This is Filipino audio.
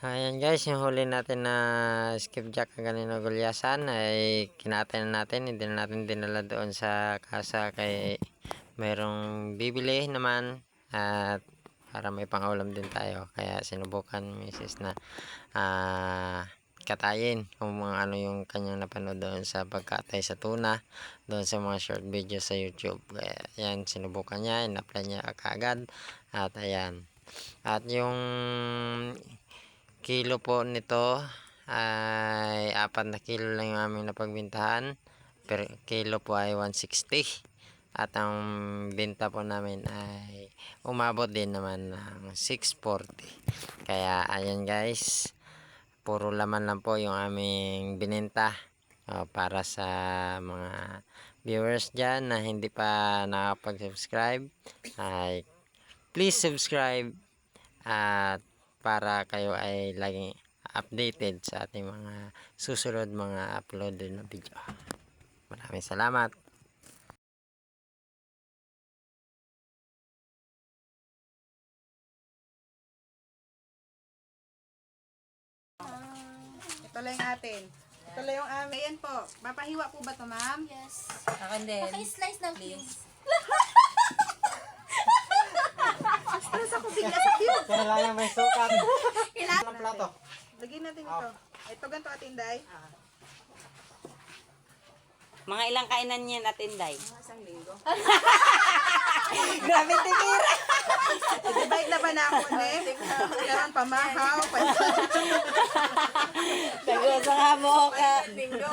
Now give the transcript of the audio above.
Ayan guys, yung huli natin na skipjack na ganino gulyasan ay kinatay na natin. Hindi na natin dinala doon sa kasa kay mayroong bibili naman at para may pang-ulam din tayo. Kaya sinubukan misis na katayin kung ano yung kanyang napanood doon sa pagkatay sa tuna doon sa mga short video sa YouTube. Kaya ayan, sinubukan niya, in-apply niya kaagad at ayan. At yung kilo po nito ay 4 na kilo lang yung aming napagbintahan. Per kilo po ay 160. At ang binta po namin ay umabot din naman ng 640. Kaya ayan guys, puro laman lang po yung aming binenta. Para sa mga viewers dyan na hindi pa nakapag-subscribe, ay please subscribe at para kayo ay laging updated sa ating mga susunod mga uploaded na video. Maraming salamat. Ito lang yung atin. Ito lang yung amin. Ayan po. Papahiwa po ba ito, ma'am? Yes. Akin din. Paki-slice ng cubes. Stress ako bigla sa cube. Kailangan may sukat. Kailangan plato. Lagyan natin ito. Ito ganito atin, Day. Mga ilang kainan niyan at Inday? Isang linggo. Grabe tikira! Divide na ba na ako, ne? Karoon pamahaw. Tago sa kamo ka. Linggo.